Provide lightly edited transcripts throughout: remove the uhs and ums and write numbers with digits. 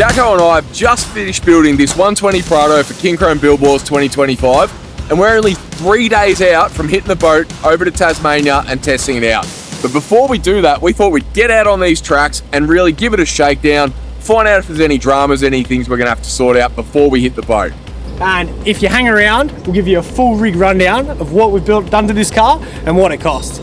Jacko and I have just finished building this 120 Prado for KINCROME Build Wars 2025, and we're only 3 days out from hitting the boat over to Tasmania and testing it out. But before we do that, we thought we'd get out on these tracks and really give it a shakedown, find out if there's any dramas, any things we're gonna have to sort out before we hit the boat. And if you hang around, we'll give you a full rig rundown of what we've done to this car and what it costs.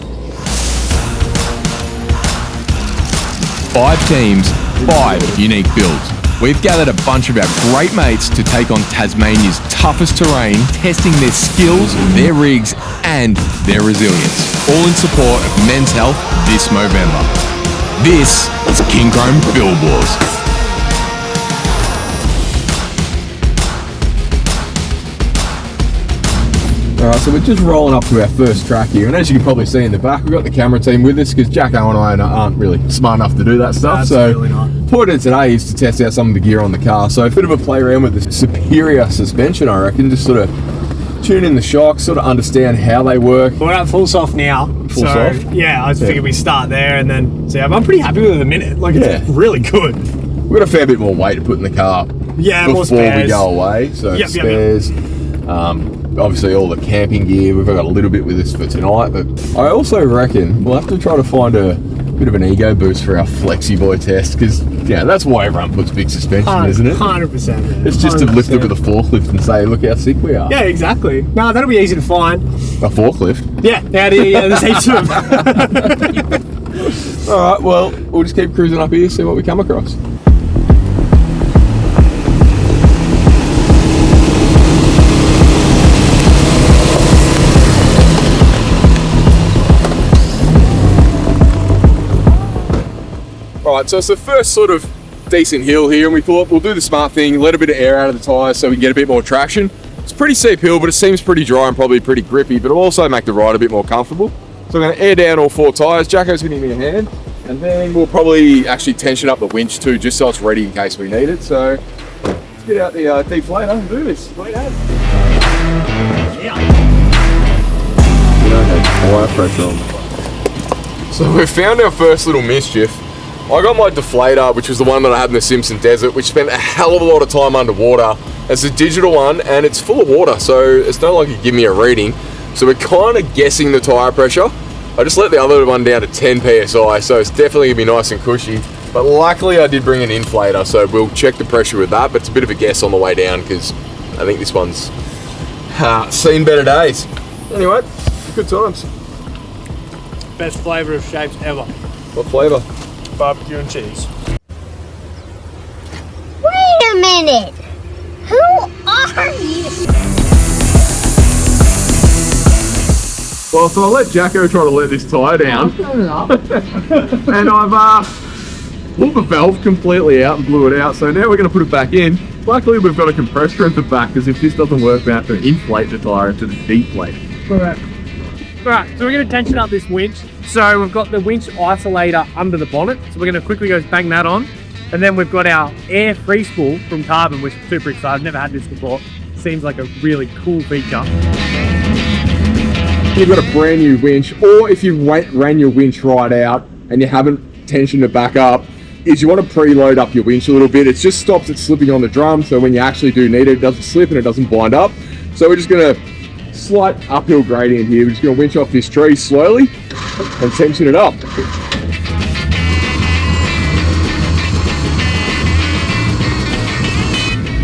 5 teams, 5 unique builds. We've gathered a bunch of our great mates to take on Tasmania's toughest terrain, testing their skills, their rigs, and their resilience, all in support of men's health this Movember. This is KINCROME Build Wars. Alright, so we're just rolling up to our first track here, and as you can probably see in the back, we've got the camera team with us because Jacko and I aren't really smart enough to do that stuff. Absolutely not. Point of today is to test out some of the gear on the car. So a bit of a play around with the superior suspension, I reckon. Just sort of tune in the shocks, sort of understand how they work. We're at full soft now. Full soft? Yeah, I just figured we start there and then see. I'm pretty happy with it at the minute. Like, it's really good. We've got a fair bit more weight to put in the car before we go away. So spares. Obviously all the camping gear, we've got a little bit with us for tonight, but I also reckon we'll have to try to find a bit of an ego boost for our Flexi Boy test, because that's why everyone puts big suspension, isn't it? 100%. It's just 100%. To lift it with a forklift and say, look how sick we are. Yeah, exactly. No, that'll be easy to find. A forklift? Yeah, there's heaps of them. Alright, well, we'll just keep cruising up here, see what we come across. Alright, so it's the first sort of decent hill here, and we thought we'll do the smart thing, let a bit of air out of the tyres so we can get a bit more traction. It's a pretty steep hill, but it seems pretty dry and probably pretty grippy, but it'll also make the ride a bit more comfortable. So I'm going to air down all 4 tyres. Jacko's giving me a hand, and then we'll probably actually tension up the winch too, just so it's ready in case we need it. So let's get out the deflator and do this. Wait, We don't have wire pressure on. So we've found our first little mischief. I got my deflator, which was the one that I had in the Simpson Desert, which spent a hell of a lot of time underwater. It's a digital one, and it's full of water, so it's no longer giving me a reading. So we're kind of guessing the tyre pressure. I just let the other one down to 10 PSI, so it's definitely gonna be nice and cushy. But luckily I did bring an inflator, so we'll check the pressure with that, but it's a bit of a guess on the way down, because I think this one's seen better days. Anyway, good times. Best flavour of shapes ever. What flavour? Barbecue and cheese. Wait a minute! Who are you? Well, so I let Jacko try to let this tyre down. And I've pulled the valve completely out and blew it out, so now we're going to put it back in. Luckily we've got a compressor at the back, because if this doesn't work, we have to inflate the tyre into the deflate. Correct. Alright, so we're going to tension up this winch. So we've got the winch isolator under the bonnet, so we're going to quickly go bang that on. And then we've got our air free spool from Carbon, which is super excited. I've never had this before. Seems like a really cool feature. You've got a brand new winch, or if you ran your winch right out and you haven't tensioned it back up, is you want to preload up your winch a little bit. It just stops it slipping on the drum, so when you actually do need it, it doesn't slip and it doesn't bind up. So we're just going to slight uphill gradient here. We're just going to winch off this tree slowly and tension it up.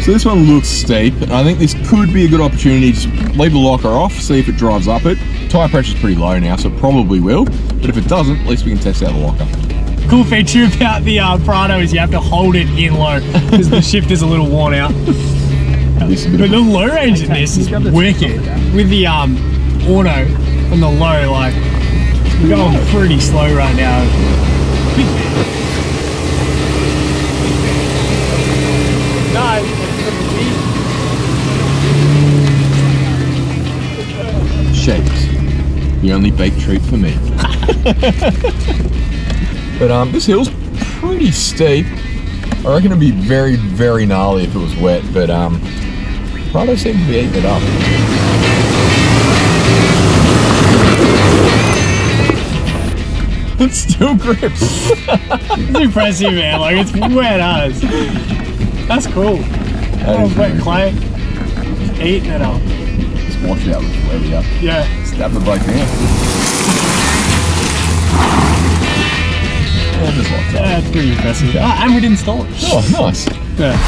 So this one looks steep, and I think this could be a good opportunity to leave the locker off, see if it drives up it. Tyre pressure's pretty low now, so it probably will, but if it doesn't, at least we can test out the locker. Cool feature about the Prado is you have to hold it in low, because the shift is a little worn out. But the low range in this is wicked. With the auto on the low, like, we're going pretty slow right now. Shapes. The only baked treat for me. But this hill's pretty steep. I reckon it'd be very, very gnarly if it was wet, but Prado seems to be eating it up. It still grips. It's impressive, man. Like, it's wet as. That's cool. Oh, wet clay. Eating it up. Just wash out with where we are. Yeah. Stab the bloke down. Yeah, just like that. That's pretty impressive. Ah, and we didn't stall it. Oh, nice. Yeah.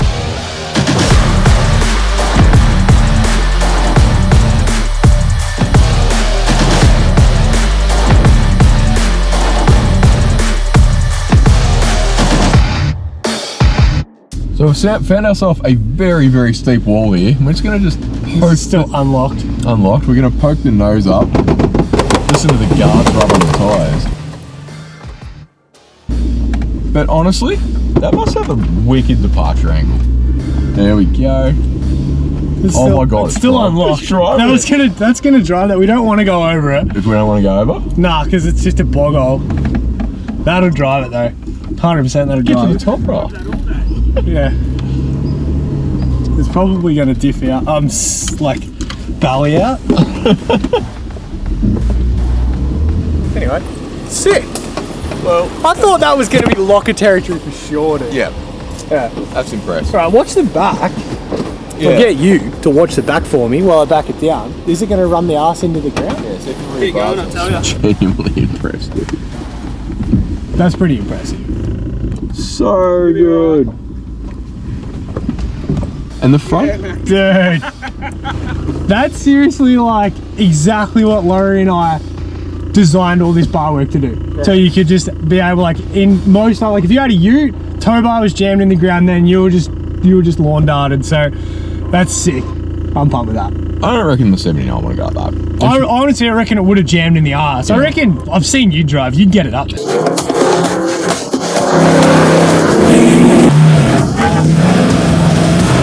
So we've found ourselves a very, very steep wall here. We're just going to just poke. It's still unlocked. Unlocked. We're going to poke the nose up. Listen to the guards rub on the tyres. But honestly, that must have a wicked departure angle. There we go. Oh my god, it's still unlocked. That's gonna drive that. We don't want to go over it. If we don't want to go over? Nah, because it's just a bog hole. That'll drive it though. 100% that'll Get drive to it. the top right. Yeah. It's probably gonna diff out. Like belly out. Anyway, sick. Well, I thought that was gonna be locker territory for sure, dude. yeah, Yeah. that's impressive. Alright, watch the back. Yeah. I'll get you to watch the back for me while I back it down. Is it gonna run the arse into the ground? Yeah, so if you Keep going, I'll tell you. Genuinely impressed, dude. That's pretty impressive. So good. And the front? Dude, that's seriously like exactly what Laurie and I designed all this bar work to do. Yeah. So you could just be able, like, in most like if you had a ute, tow bar was jammed in the ground, then you were just lawn darted. So that's sick. I'm pumped with that. I don't reckon the 79 would have got that. I honestly reckon it would have jammed in the arse. Yeah. I reckon I've seen you drive. You'd get it up.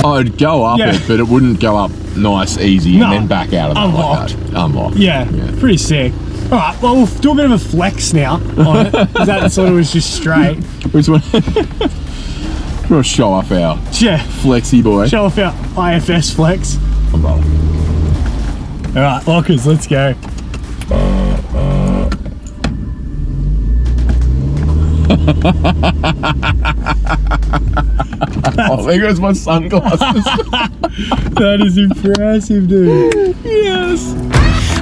I'd go up it, but it wouldn't go up nice, easy, and then back out of it like that. Unlocked. Yeah, pretty sick. All right, well, we'll do a bit of a flex now on it. That sort of was just straight. Which one? We're gonna show off our flexi boy. Show off our IFS flex. Umbrella. All right, lockers, let's go. Oh, there goes my sunglasses. That is impressive, dude. Yes.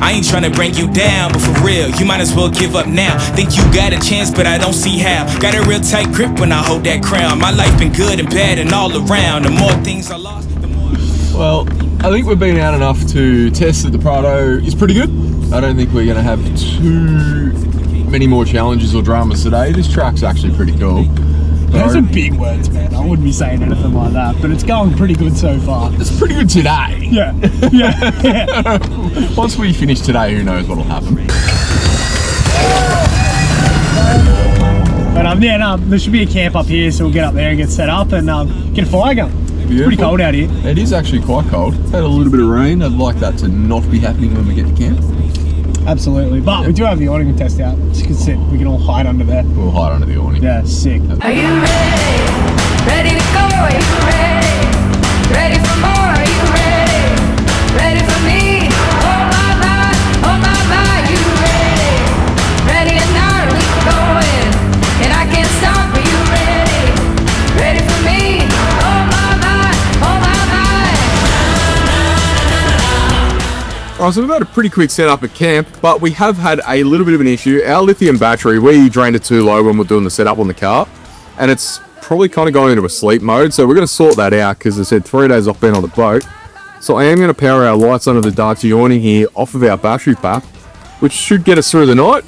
I ain't trying to bring you down, but for real, you might as well give up now. Think you got a chance, but I don't see how. Got a real tight grip when I hold that crown. My life been good and bad and all around. The more things I lost, the more... Well, I think we've been out enough to test that the Prado is pretty good. I don't think we're going to have too many more challenges or dramas today. This track's actually pretty cool. Those are big words, man. I wouldn't be saying anything like that, but it's going pretty good so far. It's pretty good today. Yeah, yeah. Once we finish today, who knows what'll happen. But yeah, no, there should be a camp up here, so we'll get up there and get set up and get a fire going. It's pretty cold out here. It is actually quite cold. Had a little bit of rain. I'd like that to not be happening when we get to camp. Absolutely, but we do have the awning to test out. So you can sit, we can all hide under there. We'll hide under the awning. Yeah, sick. Are you ready? Ready to go? Are you ready? Ready for more? Are you ready? Ready for me? Oh my, you ready? Ready or not, we going. And I can't stop, are you ready? Ready for me? Oh my, Alright, so we've had a pretty quick setup at camp, but we have had a little bit of an issue. Our lithium battery, we drained it too low when we're doing the setup on the car, and it's probably kind of going into a sleep mode, so we're going to sort that out, because I said 3 days off being on the boat. So I am going to power our lights under the Darksy awning here off of our battery pack, which should get us through the night.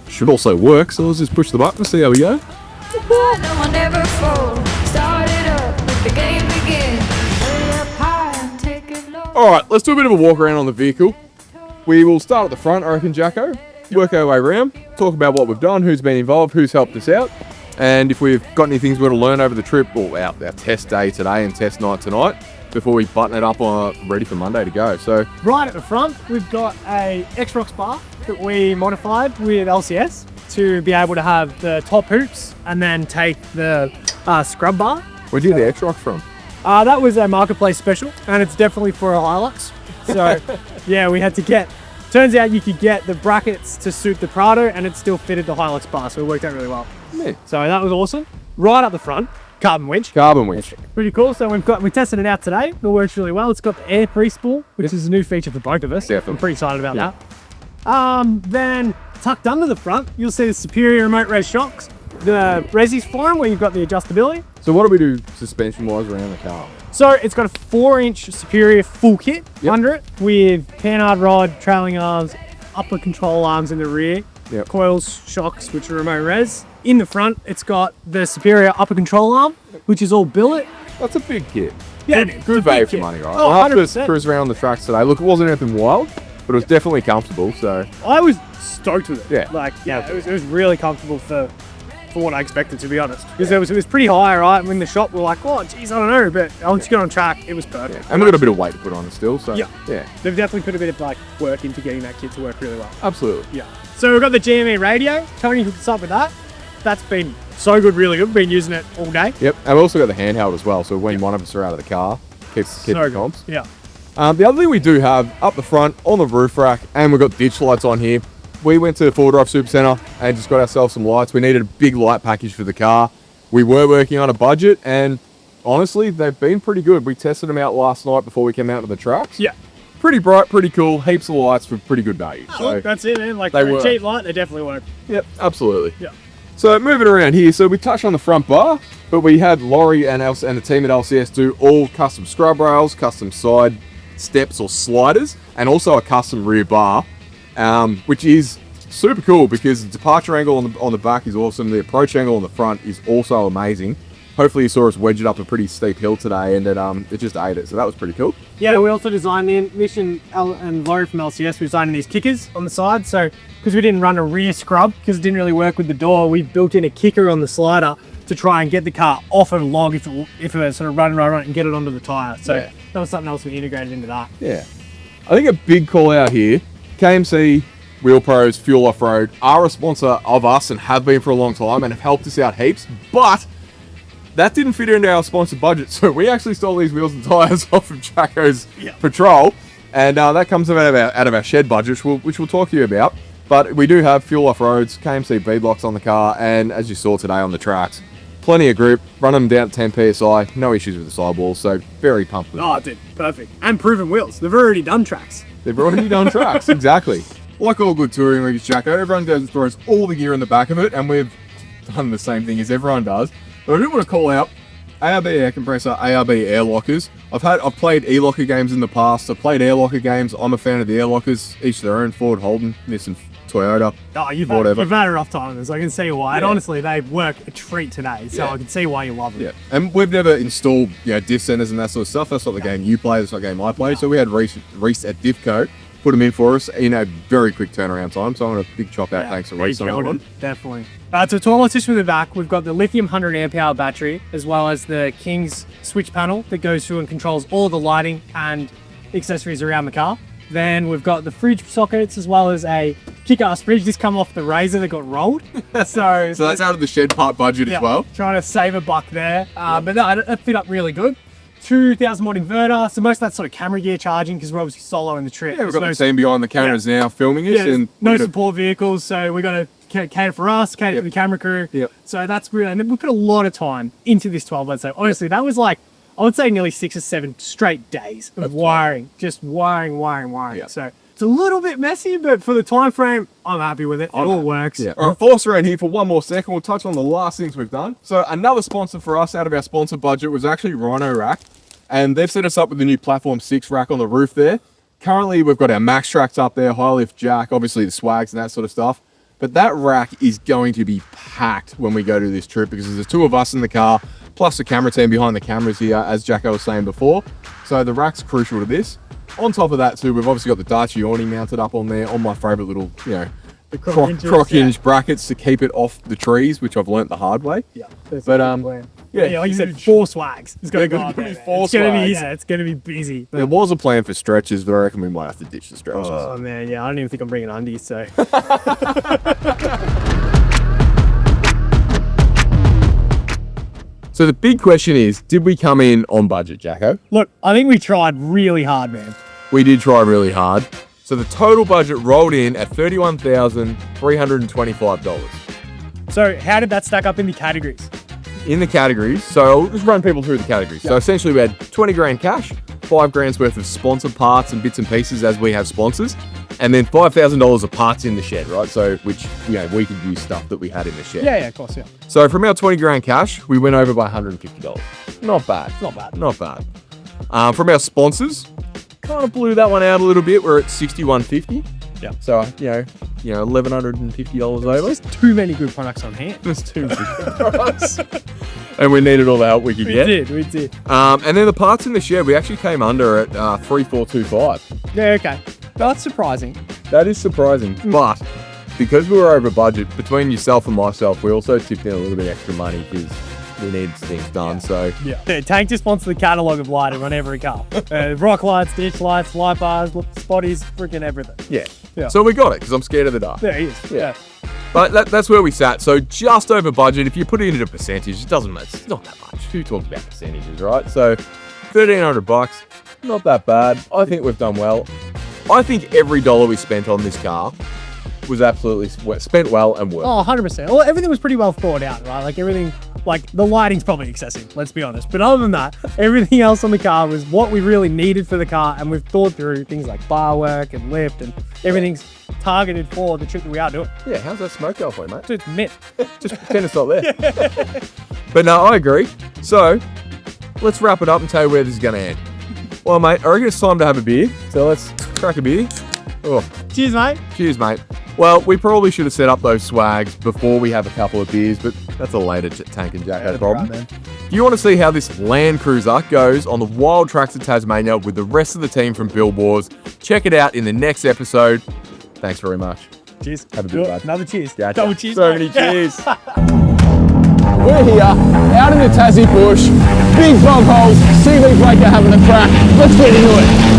Should also work, so let's just push the button and see how we go. no one ever fall. Start it up, let the game begin. Hurry up high and take it low. Alright, let's do a bit of a walk around on the vehicle. We will start at the front, I reckon, Jacko. Work our way around, talk about what we've done, who's been involved, who's helped us out, and if we've got any things we're to learn over the trip, or our test day today and test night tonight, before we button it up ready for Monday to go. So right at the front, we've got a X-Rocks bar that we modified with LCS to be able to have the top hoops and then take the scrub bar. where'd you get the X-Rock from? That was a marketplace special, and it's definitely for a Hilux. So yeah, we had to get, turns out you could get the brackets to suit the Prado and it still fitted the Hilux bar, so it worked out really well. Yeah. So that was awesome. right up the front, carbon winch. Carbon winch. Pretty cool. So we tested it out today. It works really well. It's got the air pre-spool, which is a new feature for both of us. Definitely. I'm pretty excited about that. Then tucked under the front, you'll see the Superior remote res shocks. The Resi's for 'em, where you've got the adjustability. So what do we do suspension-wise around the car? So it's got a 4-inch Superior full kit under it with panhard rod, trailing arms, upper control arms in the rear, coils, shocks, which are remote res. In the front, it's got the Superior upper control arm, which is all billet. That's a big kit. Yeah, Good value for money, right? Oh, I have 100%. to cruise around the tracks today. Look, it wasn't anything wild, but it was definitely comfortable, so... I was stoked with it. Yeah. Like, it was really comfortable for what I expected, to be honest. Because it was pretty high, right? In the shop, we're like, oh, geez, I don't know. But once you get on track, it was perfect. And we've got a bit of weight to put on it still, so... Yeah. Yeah, They've definitely put a bit of like work into getting that kit to work really well. absolutely. Yeah. So we've got the GME radio. Tony hooked us up with that. That's been so good, really good. We've been using it all day. Yep, and we've also got the handheld as well, so when one of us are out of the car, keeps the So comps. good. Yeah. The other thing we do have up the front on the roof rack, and we've got ditch lights on here. We went to the 4Drive Supercentre and just got ourselves some lights. We needed a big light package for the car. We were working on a budget, and honestly, they've been pretty good. We tested them out last night before we came out to the tracks. Yeah. Pretty bright, pretty cool, heaps of lights for pretty good value. Look, that's it, man. Like, they for a work. cheap light, they definitely work. Yep, absolutely. Yeah. So moving around here, so we touched on the front bar, but we had Laurie and the team at LCS do all custom scrub rails, custom side steps or sliders, and also a custom rear bar, which is super cool because the departure angle on the back is awesome. The approach angle on the front is also amazing. Hopefully you saw us wedge it up a pretty steep hill today, and it just ate it, so that was pretty cool. Yeah, we also designed and Laurie from LCS, we designed these kickers on the side. So, because we didn't run a rear scrub, because it didn't really work with the door, we built in a kicker on the slider to try and get the car off a log if it was sort of run and get it onto the tyre. So that was something else we integrated into that. Yeah. I think a big call out here, KMC, Wheel Pros, Fuel Off-Road are a sponsor of us and have been for a long time and have helped us out heaps, but that didn't fit into our sponsor budget, so we actually stole these wheels and tyres off of Jacko's patrol, and that comes out of our shed budget, which we'll talk to you about. But we do have Fuel Off-Roads, KMC beadlocks on the car, and as you saw today on the tracks, plenty of grip, run them down to 10 psi, no issues with the sidewalls, so very pumped with it. Oh, dude, perfect. And proven wheels. They've already done tracks. They've already done tracks, exactly. Like all good touring rigs, Jacko, everyone goes and throws all the gear in the back of it, and we've done the same thing as everyone does. But I do want to call out ARB air compressor, ARB air lockers. I've played e-locker games in the past. I've played air locker games. I'm a fan of the air lockers, each their own. Ford, Holden, Nissan, Toyota. Oh, you've whatever. had a rough time with this. I can see why. And Yeah. honestly, they work a treat today, so I can see why you love them. Yeah, and we've never installed diff centers and that sort of stuff. That's not the game you play. That's not the game I play. So we had Reese at Diffco put them in for us in a very quick turnaround time. So I want a big chop out. Thanks to Reese on that one. Definitely. To all our systems in the back, we've got the lithium 100 amp hour battery, as well as the King's switch panel that goes through and controls all the lighting and accessories around the car. Then we've got the fridge sockets, as well as a kick-ass fridge. This come off the Razor that got rolled. so that's out of the shed part budget as well. Trying to save a buck there. But no, it fit up really good. 2,000 watt inverter. So most of that's sort of camera gear charging, because we're obviously solo in the trip. Yeah, we've got the team behind the cameras now filming us. And no support vehicles, so we got to cater for us, cater for the camera crew. Yep. So that's really, and we put a lot of time into this 12 months. So honestly, that was like, I would say nearly 6 or 7 straight days of wiring, just wiring. Yep. So it's a little bit messy, but for the time frame, I'm happy with it. It all works. Yeah. All right, follow us around here for one more second. We'll touch on the last things we've done. So another sponsor for us out of our sponsor budget was actually Rhino Rack, and they've set us up with the new Platform 6 rack on the roof there. Currently, we've got our Max Tracks up there, high lift jack, obviously the swags and that sort of stuff. But that rack is going to be packed when we go to this trip, because there's 2 of us in the car, plus the camera team behind the cameras here, as Jacko was saying before. So the rack's crucial to this. On top of that too, we've obviously got the Dacia awning mounted up on there, on my favourite little, The croc hinge brackets to keep it off the trees, which I've learnt the hard way. Yeah. But yeah, like you said, 4 swags. It's going to There's go gonna up be there. 4 It's gonna be, swags. it's going to be busy. There was a plan for stretches, but I reckon we might have to ditch the stretches. Oh man, yeah, I don't even think I'm bringing undies, so. So the big question is, did we come in on budget, Jacko? Look, I think we tried really hard, man. We did try really hard. So the total budget rolled in at $31,325. So how did that stack up in the categories? in the categories. So I'll just run people through the categories. So essentially we had 20 grand cash, 5 grand's worth of sponsored parts and bits and pieces as we have sponsors, and then $5,000 of parts in the shed, right? So which, we could use stuff that we had in the shed. Yeah, of course, yeah. So from our 20 grand cash, we went over by $150. Not bad. Not bad. Not bad. From our sponsors, kind of blew that one out a little bit. We're at $6,150. Yeah. So, $1,150 over. There's too many good products on hand. There's too many products. And we needed all the help we could get. We did. And then the parts in the shed, we actually came under at 3,425. Yeah, okay. That's surprising. That is surprising. But because we were over budget, between yourself and myself, we also tipped in a little bit extra money because we needed things done. So Yeah, Tank just wants the catalogue of lighting on every car. Rock lights, ditch lights, light bars, spotties, freaking everything. yeah. Yeah. So we got it because I'm scared of the dark. There he is. Yeah. But that's where we sat. So just over budget. If you put it into percentage, it doesn't matter. It's not that much. Who talks about percentages, right? So $1,300, not that bad. I think we've done well. I think every dollar we spent on this car was absolutely spent well and worth. Oh, 100%. Well, everything was pretty well thought out, right? Like everything, like the lighting's probably excessive, let's be honest. But other than that, everything else on the car was what we really needed for the car, and we've thought through things like bar work and lift, and everything's targeted for the trip that we are doing. Yeah, how's that smoke go for you, mate? So it's mint. Just pretend it's not there. But no, I agree. So let's wrap it up and tell you where this is going to end. Well, mate, I reckon it's time to have a beer. So let's crack a beer. Oh, Cheers, mate. cheers, mate. Well, we probably should have set up those swags before we have a couple of beers, but that's a later Tank and Jacko problem. Right, man. If you want to see how this Landcruiser goes on the wild tracks of Tasmania with the rest of the team from Billboards, check it out in the next episode. Thanks very much. Cheers. Have a good bud. Another cheers. Gotcha. Double cheers. So mate. many cheers. We're here, out in the Tassie bush, big bog holes, seaweed breaker having a crack. Let's get into it.